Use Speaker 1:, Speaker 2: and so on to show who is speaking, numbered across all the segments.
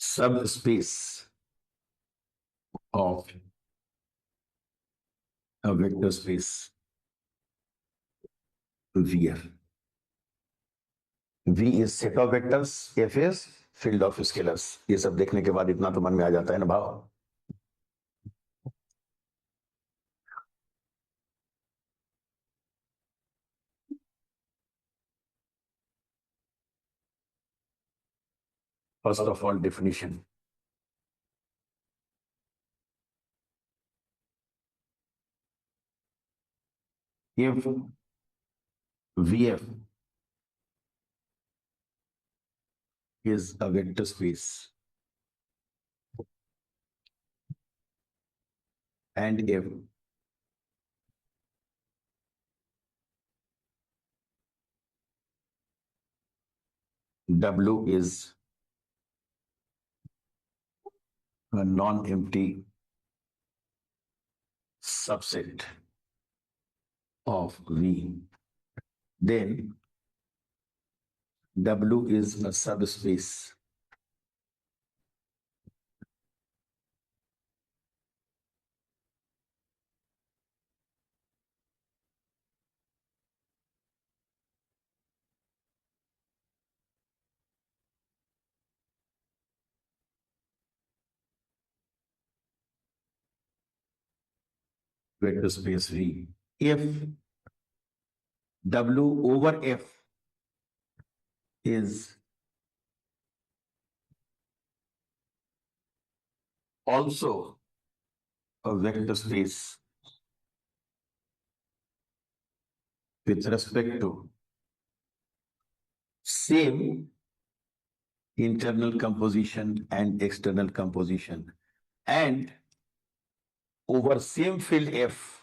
Speaker 1: subspace of a vector space VF. V is set of vectors, F is field of scalars. ये सब देखने के बाद इतना तो मन में आ जाता है ना भाव. First of all, definition. If VF is a vector space and if W is a non-empty subset of V, then W is a subspace vector space V. If W over F is also a vector space with respect to same internal composition and external composition and over same field F,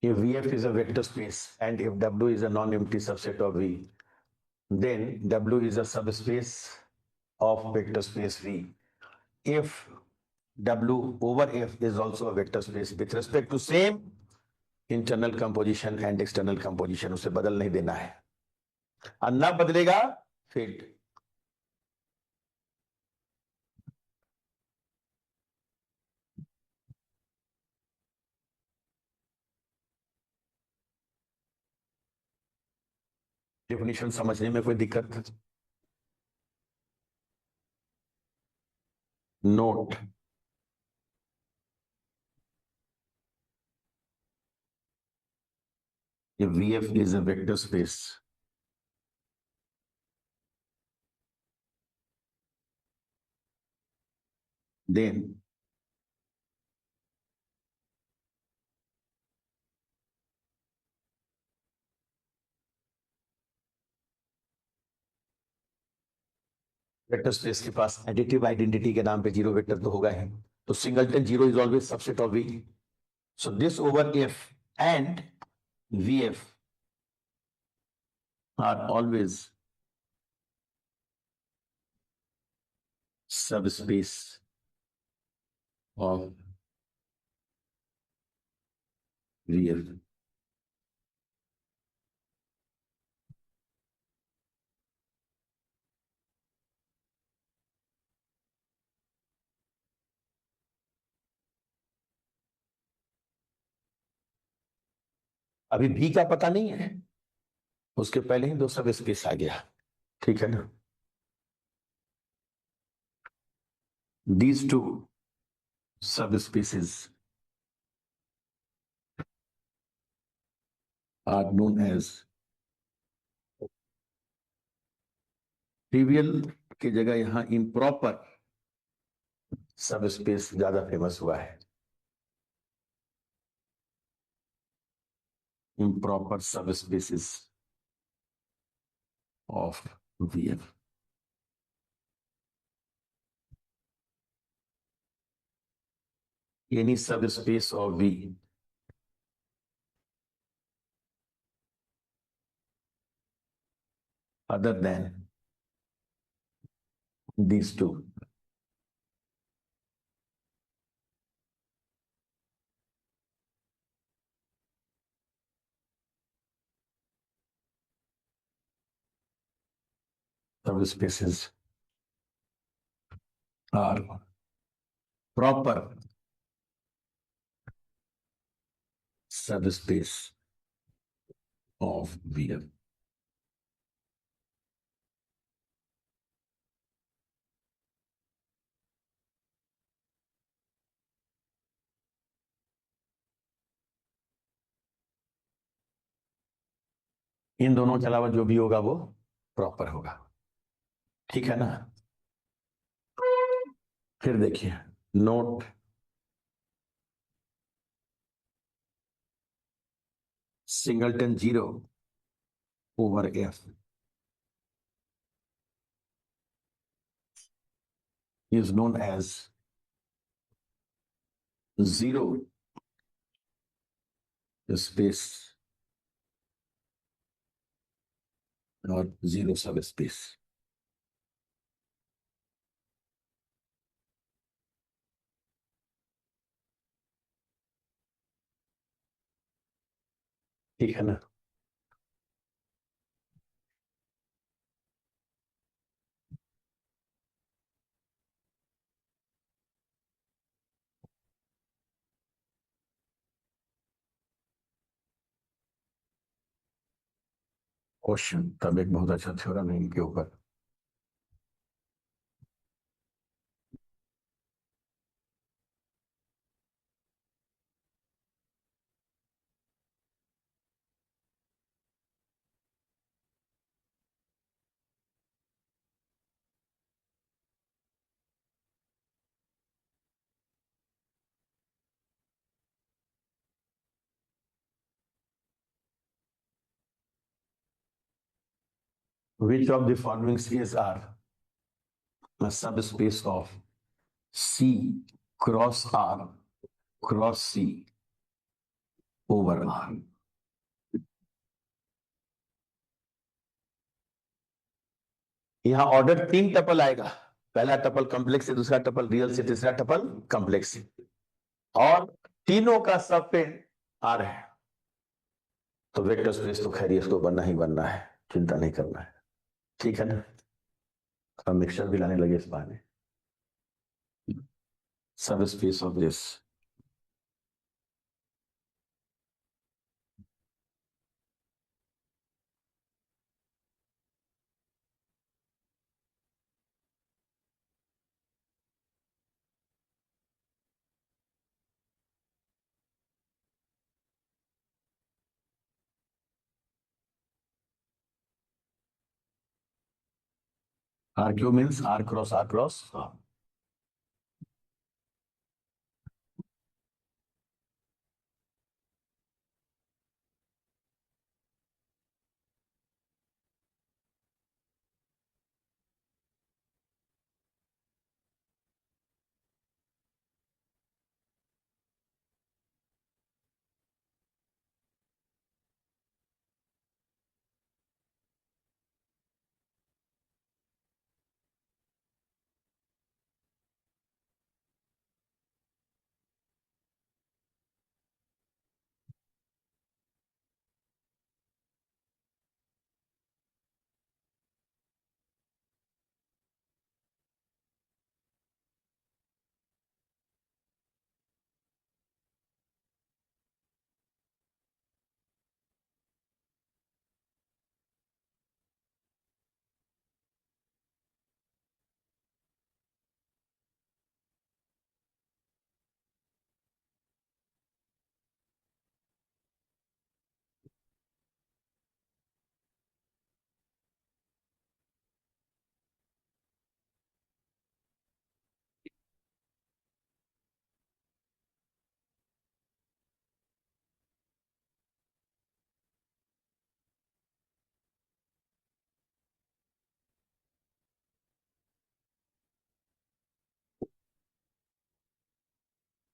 Speaker 1: if VF is a vector space and if W is a non-empty subset of V, then W is a subspace of vector space V. If W over F is also a vector space with respect to same internal composition and external composition, उसे बदल नहीं देना है, और ना बदलेगा field. Definition समझने में कोई दिक्कत? Note, if VF is a vector space, then vector space के पास एडिटिव आइडेंटिटी के नाम पे जीरो वेक्टर तो होगा ही, तो singleton zero is always subset of V. So this over F and VF are always subspace of VF. अभी भी का पता नहीं है, उसके पहले ही दो सब स्पेस आ गया, ठीक है ना. These two subspaces are known as trivial की जगह यहां इम्प्रॉपर सबस्पेस ज्यादा फेमस हुआ है. Improper subspaces of VF. Any subspace of V other than these two subspaces are proper subspace of Vf. इन दोनों के अलावा जो भी होगा वो प्रॉपर होगा, ठीक है ना। फिर देखिए note singleton zero over F is known as zero space or zero subspace. ठीक है ना। क्वेश्चन तब एक बहुत अच्छा थ्योरम है इनके ऊपर। Which of the following is are a subspace of C cross R cross C over R? यहां ऑर्डर 3 टपल आएगा, पहला टपल कॉम्प्लेक्स है, दूसरा टपल रियल से, तीसरा टपल कॉम्प्लेक्स है, और तीनों का सब फिल्ड आर है। तो वेक्टर स्पेस तो खैर इसको बनना ही बनना है, चिंता नहीं करना है, ठीक है ना। हम मिक्सचर भी लाने लगे इस बहाने। Subspace of this R Q means R cross.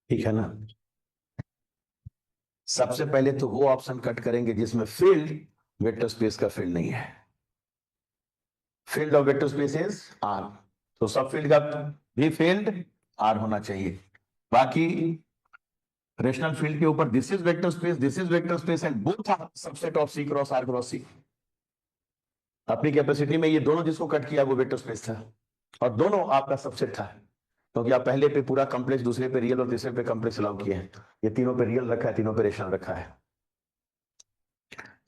Speaker 1: ठीक है ना। सबसे पहले तो वो ऑप्शन कट करेंगे जिसमें फील्ड वेक्टर स्पेस का फील्ड नहीं है। Field of vector space is R, तो सब फील्ड का भी फील्ड आर होना चाहिए। बाकी रेशनल फील्ड के ऊपर this is vector space, this is vector space and both are subset of C cross R cross C. अपनी कैपेसिटी में ये दोनों जिसको कट किया वो वेक्टर स्पेस था, और दोनों आपका सबसेट था, क्योंकि आप पहले पे पूरा कॉम्प्लेक्स, दूसरे पे रियल और तीसरे पे कॉम्प्लेक्स अलाउ किए हैं। ये तीनों पे रियल रखा है, तीनों पे रेशनल रखा है।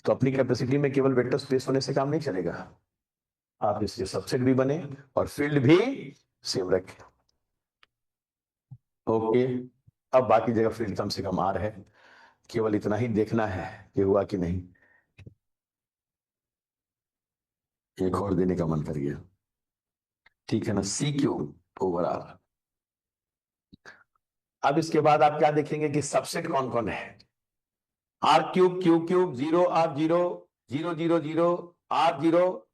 Speaker 1: तो अपनी कैपेसिटी में केवल वेक्टर स्पेस होने से काम नहीं चलेगा, आप इसके सबसेट भी बने और फील्ड भी सेम रखें। ओके, अब बाकी जगह फील्ड कम से कम आर है, केवल इतना ही देखना है कि हुआ कि नहीं। एक और देने का मन कर गया, ठीक है ना, सी क्यूब ओवर आर। अब इसके बाद आप क्या देखेंगे कि सबसेट कौन कौन है। R cube, cube cube, zero R zero, zero zero zero, R zero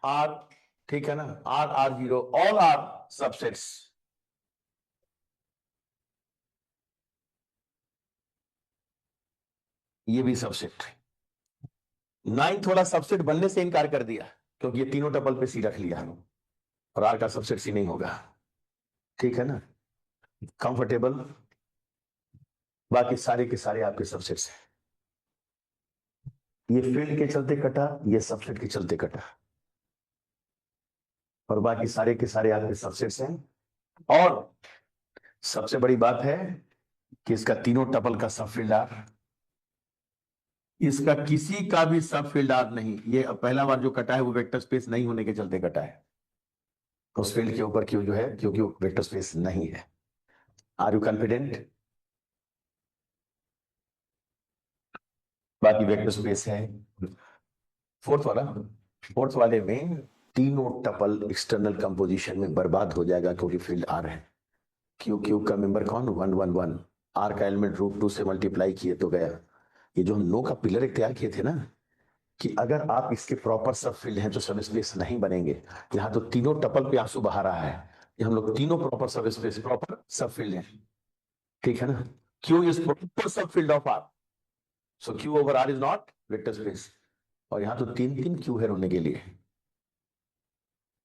Speaker 1: R, ठीक है ना, R R zero, all are subsets. ये भी सबसेट। नाइन थोड़ा सबसेट बनने से इनकार कर दिया, क्योंकि ये तीनों टपल पे सी रख लिया, और आर का सबसेट सी नहीं होगा, ठीक है ना, कंफर्टेबल। बाकी सारे के सारे आपके सबसेट्स हैं। ये फील्ड के चलते कटा, ये सबसेट के चलते कटा, और बाकी सारे के सारे आपके सबसेट्स हैं। और सबसे बड़ी बात है कि इसका तीनों टपल का सब फील्ड आर, इसका किसी का भी सब फील्ड आर नहीं। ये पहला बार जो कटा है वो वेक्टर स्पेस नहीं होने के चलते कटा है, उस फील्ड के ऊपर क्यों जो है, क्योंकि वो वेक्टर स्पेस नहीं है। Are you confident? बाकी वेक्टर स्पेस है। फोर्थ वाला, फोर्थ वाले में तीनों टपल एक्सटर्नल कंपोजिशन में बर्बाद हो जाएगा, क्योंकि फील्ड आर है। क्यू क्यूब का मेंबर कौन, 1 1 1, आर का एलिमेंट √2 से मल्टीप्लाई किए तो गया। ये जो हम नो का पिलर तैयार किए थे ना, कि अगर आप इसके प्रॉपर सब फील्ड हैं तो सब स्पेस नहीं बनेंगे। यहाँ तो तीनों टपल पे आंसू बहा रहा है, ये हम लोग तीनों प्रॉपर सब स्पेस, प्रॉपर सब फील्ड हैं, ठीक है ना। Q is proper subfield of R, so Q over R is not vector space. और यहाँ तो तीन तीन क्यू है रोने के लिए,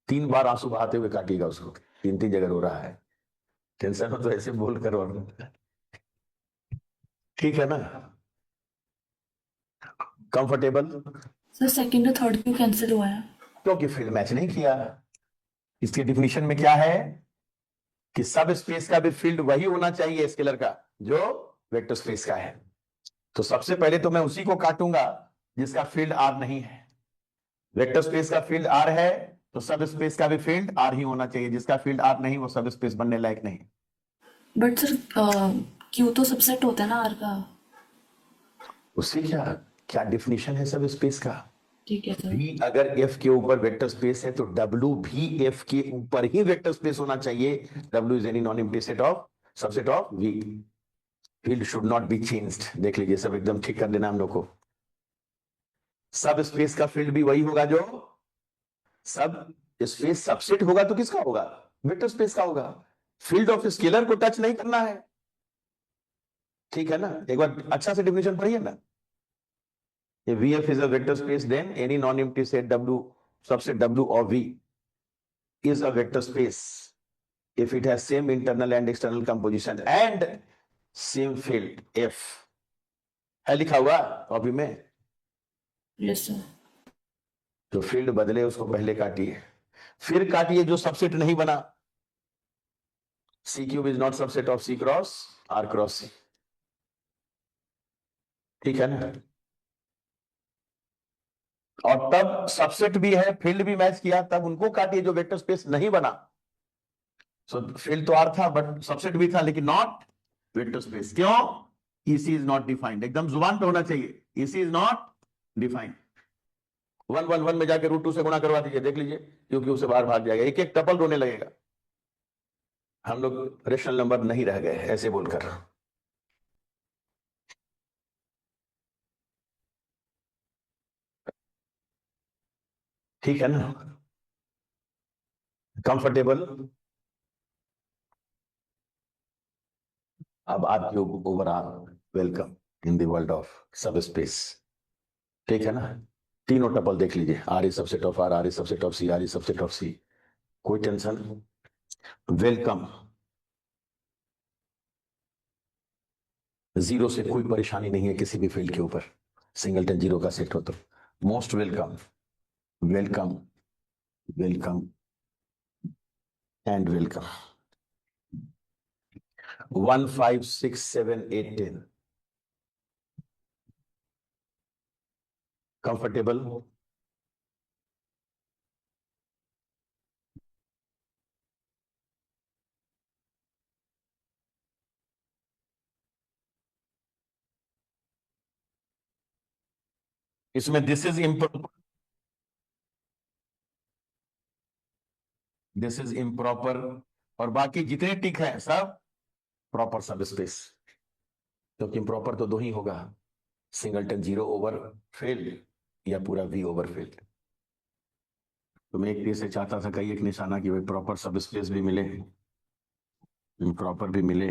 Speaker 1: 3 बार आंसू बहाते हुए काटिएगा उसको, 3 3 जगह रो रहा है। टेंशन हो तो ऐसे बोल कर, और ठीक है ना, कंफर्टेबल।
Speaker 2: सर सेकंड और थर्ड क्यों कैंसिल हुआ है?
Speaker 1: क्योंकि फील्ड मैच नहीं किया। इसकी डिफिनीशन में क्या है कि सब स्पेस का भी फील्ड वही होना चाहिए स्केलर का जो वेक्टर स्पेस का है। तो सबसे पहले तो मैं उसी को काटूंगा जिसका फील्ड आर नहीं है। वेक्टर स्पेस का फील्ड आर है तो सब स्पेस का भी फील्ड आर ही होना चाहिए, जिसका फील्ड आर नहीं वो सब स्पेस बनने लायक नहीं।
Speaker 2: बट सर क्यू तो सबसेट होता है ना आर का।
Speaker 1: उससे क्या, क्या डिफिनीशन है सब स्पेस का।
Speaker 2: ठीक है सर।
Speaker 1: भी अगर एफ के ऊपर वेक्टर स्पेस है तो डब्ल्यू भी एफ के ऊपर ही वेक्टर स्पेस होना चाहिए। W is any non empty set of subset of V. Field should not be changed. देख लीजिए सब एकदम ठीक कर देना हम लोग को। सब स्पेस का फील्ड भी वही होगा जो सब स्पेस सबसेट होगा तो किसका होगा, वेक्टर स्पेस का होगा। फील्ड ऑफ स्केलर को टच नहीं करना है, ठीक है ना। एक बार अच्छा से डिफिनेशन पढ़िए ना। If VF is a vector space, then any non-empty set W, subset W of V is a vector space if it has same internal and external composition and same field F। है लिखा हुआ copy में।
Speaker 2: Yes sir.
Speaker 1: जो field बदले उसको पहले काटिए, फिर काटिए जो सबसेट नहीं बना। C cube is not subset of C cross R cross C, ठीक है ना। और तब सबसेट भी है, फील्ड भी मैच किया, तब उनको काटिए जो वेक्टर स्पेस नहीं बना। सो फील्ड तो आर था बट सबसेट भी था, लेकिन नॉट वेक्टर स्पेस। क्यों? EC is not defined. एकदम जुबान पे होना चाहिए, ईसी इज नॉट डिफाइंड। 1 1 1 में जाके √2 से गुणा करवा दीजिए, देख लीजिए क्योंकि उसे बाहर भाग जाएगा, एक एक टपल रोने लगेगा। हम लोग रेशनल नंबर नहीं रह गए ऐसे बोलकर। ठीक है ना, कंफर्टेबल। अब आप लोग overall welcome in the world of subspace, ठीक है ना। तीनों टपल देख लीजिए, R is subset of R, R is subset of C, R is subset of C. कोई टेंशन, वेलकम। जीरो से कोई परेशानी नहीं है किसी भी फील्ड के ऊपर, सिंगलटन जीरो का सेट हो तो most welcome. Welcome, welcome and welcome. 1 5 6 7 8 10. Comfortable? इसमें this is improper, this is improper, और बाकी जितने टिक है सब प्रॉपर सब स्पेस. क्योंकि इम्प्रॉपर तो दो ही होगा, सिंगलटन जीरो ओवर फील्ड या पूरा वी ओवर फील्ड. तो मैं एक से चाहता था कई एक निशाना कि भाई प्रॉपर सब स्पेस भी मिले, इम्प्रॉपर भी मिले.